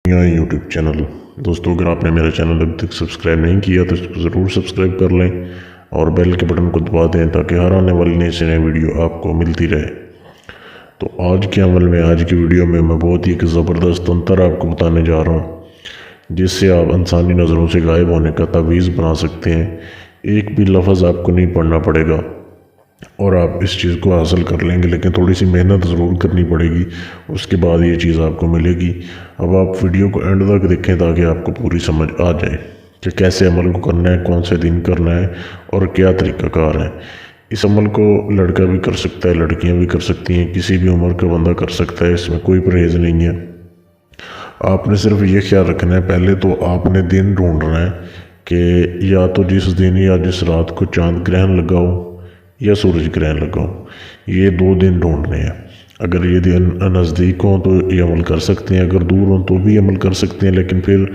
यहाँ YouTube channel. दोस्तों, अगर आपने मेरा चैनल अभी तक सब्सक्राइब नहीं किया तो इसको ज़रूर सब्सक्राइब कर लें और बेल के बटन को दबा दें ताकि हर आने वाली नई से नई वीडियो आपको मिलती रहे। तो आज के अमल में, आज की वीडियो में मैं बहुत ही एक ज़बरदस्त तंत्र आपको बताने जा रहा हूँ जिससे आप इंसानी नज़रों से गायब होने का तावीज़ बना सकते हैं। एक भी लफ्ज़ आपको नहीं पढ़ना पड़ेगा और आप इस चीज़ को हासिल कर लेंगे, लेकिन थोड़ी सी मेहनत ज़रूर करनी पड़ेगी, उसके बाद ये चीज़ आपको मिलेगी। अब आप वीडियो को एंड तक देखें ताकि आपको पूरी समझ आ जाए कि कैसे अमल को करना है, कौन से दिन करना है और क्या तरीक़ाकार है। इस अमल को लड़का भी कर सकता है, लड़कियां भी कर सकती हैं, किसी भी उम्र का बंदा कर सकता है, इसमें कोई परहेज़ नहीं है। आपने सिर्फ ये ख्याल रखना है, पहले तो आपने दिन ढूंढना है कि या तो जिस दिन या जिस रात को चांद ग्रहण लगा हो या सूरज ग्रहण लगा हो, ये 2 दिन ढूंढने हैं। अगर ये दिन नज़दीक हों तो ये अमल कर सकते हैं, अगर दूर हों तो भी अमल कर सकते हैं, लेकिन फिर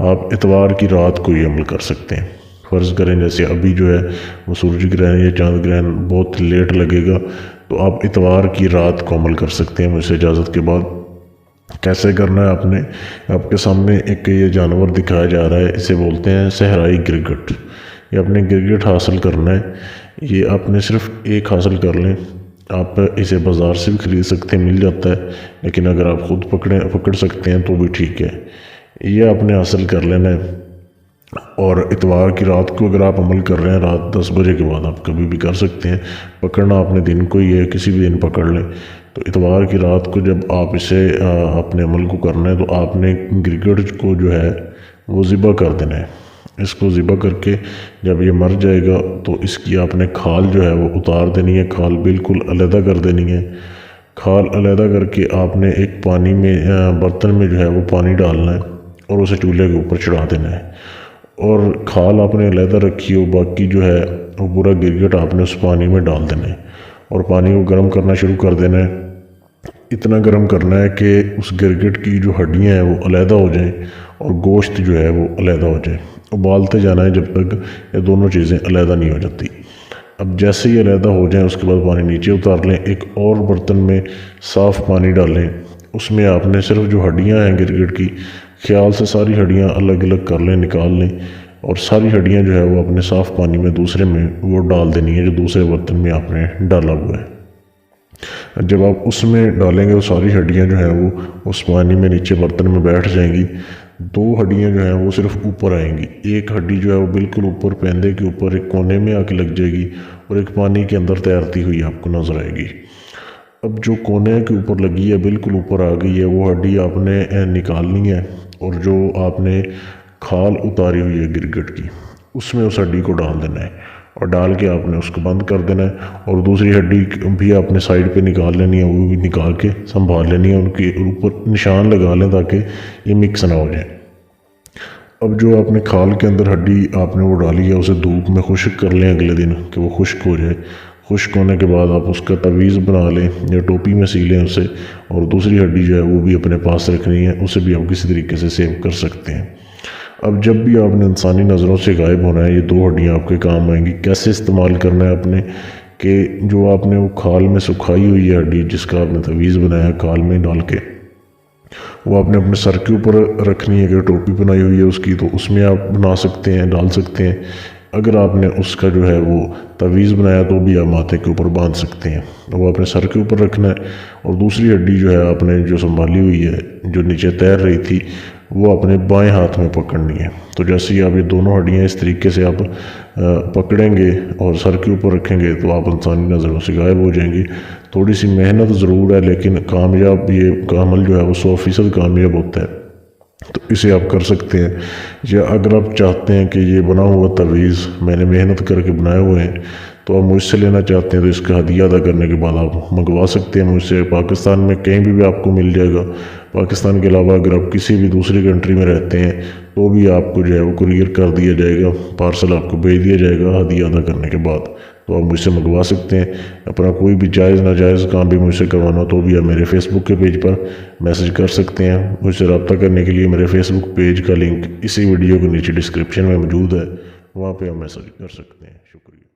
आप इतवार की रात को ये अमल कर सकते हैं। फ़र्ज़ करें जैसे अभी जो है वो सूरज ग्रहण या चांद ग्रहण बहुत लेट लगेगा, तो आप इतवार की रात को अमल कर सकते हैं मुझसे इजाज़त के बाद। कैसे करना है, आपके सामने एक ये जानवर दिखाया जा रहा है, इसे बोलते हैं सहराई गिरगिट। ये आपने गिरगिट हासिल करना है, ये आपने सिर्फ एक हासिल कर लें। आप इसे बाज़ार से भी ख़रीद सकते हैं, मिल जाता है, लेकिन अगर आप ख़ुद पकड़ सकते हैं तो भी ठीक है। ये आपने हासिल कर लेना है और इतवार की रात को अगर आप अमल कर रहे हैं, रात 10 बजे के बाद आप कभी भी कर सकते हैं। पकड़ना आपने दिन को ही है, किसी भी दिन पकड़ लें। तो इतवार की रात को जब आप इसे अपने अमल को करना है तो आपने गिरगिट को जो है वो ज़िबा कर देना है। इसको ज़िबा करके जब ये मर जाएगा तो इसकी आपने खाल जो है वो उतार देनी है, खाल बिल्कुल अलहदा कर देनी है। खाल अलहदा करके आपने एक पानी में बर्तन में जो है वो पानी डालना है और उसे चूल्हे के ऊपर चढ़ा देना है। और खाल आपने अलहदा रखी हो, बाकी जो है वो पूरा गिरगिट आपने उस पानी में डाल देना है और पानी को गर्म करना शुरू कर देना है। इतना गर्म करना है कि उस गिरगिट की जो हड्डियाँ हैं वो अलहदा हो जाएं और गोश्त जो है वो अलहदा हो जाए। उबालते जाना है जब तक ये दोनों चीज़ें अलहदा नहीं हो जाती। अब जैसे ही अलहदा हो जाए उसके बाद पानी नीचे उतार लें, एक और बर्तन में साफ़ पानी डालें, उसमें आपने सिर्फ जो हड्डियाँ हैं गिरगिट की, ख्याल से सारी हड्डियाँ अलग अलग कर लें, निकाल लें और सारी हड्डियाँ जो है वो अपने साफ़ पानी में दूसरे में वो डाल देनी है जो दूसरे बर्तन में आपने डाला हुआ है। जब आप उसमें डालेंगे तो सारी हड्डियाँ जो हैं वो उस पानी में नीचे बर्तन में बैठ जाएंगी। 2 हड्डियाँ जो हैं वो सिर्फ ऊपर आएंगी, एक हड्डी जो है वो बिल्कुल ऊपर पैंदे के ऊपर एक कोने में आके लग जाएगी और एक पानी के अंदर तैरती हुई आपको नज़र आएगी। अब जो कोने के ऊपर लगी है, बिल्कुल ऊपर आ गई है, वो हड्डी आपने निकालनी है और जो आपने खाल उतारी हुई है गिरगिट की उसमें उस हड्डी को डाल देना है और डाल के आपने उसको बंद कर देना है। और दूसरी हड्डी भी आपने साइड पे निकाल लेनी है, वो भी निकाल के संभाल लेनी है, उनके ऊपर निशान लगा लें ताकि ये मिक्स ना हो जाए। अब जो आपने खाल के अंदर हड्डी आपने वो डाली है उसे धूप में खुश्क कर लें अगले दिन कि वो खुश्क हो जाए। खुश्क होने के बाद आप उसका तवीज़ बना लें या टोपी में सी लें उसे, और दूसरी हड्डी जो है वो भी अपने पास रखनी है, उसे भी आप किसी तरीके से सेव कर सकते हैं। अब जब भी आपने इंसानी नज़रों से गायब होना है, ये 2 हड्डियाँ आपके काम आएंगी। कैसे इस्तेमाल करना है आपने कि जो आपने वो खाल में सुखाई हुई है हड्डी जिसका आपने तवीज़ बनाया खाल में डाल के, वो आपने अपने सर के ऊपर रखनी है। अगर टोपी बनाई हुई है उसकी तो उसमें आप बना सकते हैं, डाल सकते हैं। अगर आपने उसका जो है वो तवीज़ बनाया तो भी आप माथे के ऊपर बांध सकते हैं। वो अपने सर के ऊपर रखना है और दूसरी हड्डी जो है आपने जो संभाली हुई है, जो नीचे तैर रही थी, वो अपने बाएं हाथ में पकड़नी है। तो जैसे ही आप ये दोनों हड्डियाँ इस तरीके से आप पकड़ेंगे और सर के ऊपर रखेंगे तो आप इंसानी नज़रों से गायब हो जाएंगे। थोड़ी सी मेहनत ज़रूर है, लेकिन कामयाब ये अमल जो है वो 100% कामयाब होता है। तो इसे आप कर सकते हैं। या अगर आप चाहते हैं कि ये बना हुआ तवीज़ मैंने मेहनत करके बनाए हुए हैं तो आप मुझसे लेना चाहते हैं तो इसका हदिया अदा करने के बाद आप मंगवा सकते हैं मुझसे। पाकिस्तान में कहीं भी आपको मिल जाएगा। पाकिस्तान के अलावा अगर आप किसी भी दूसरी कंट्री में रहते हैं तो भी आपको जो है वो कुरियर कर दिया जाएगा, पार्सल आपको भेज दिया जाएगा हदिया अदा करने के बाद। तो आप मुझसे मंगवा सकते हैं। अपना कोई भी जायज़ नाजायज़ काम भी मुझसे करवाना तो भी आप मेरे फेसबुक के पेज पर मैसेज कर सकते हैं। मुझसे रब्ता करने के लिए मेरे फेसबुक पेज का लिंक इसी वीडियो के नीचे डिस्क्रिप्शन में मौजूद है, वहाँ पर आप मैसेज कर सकते हैं। शुक्रिया।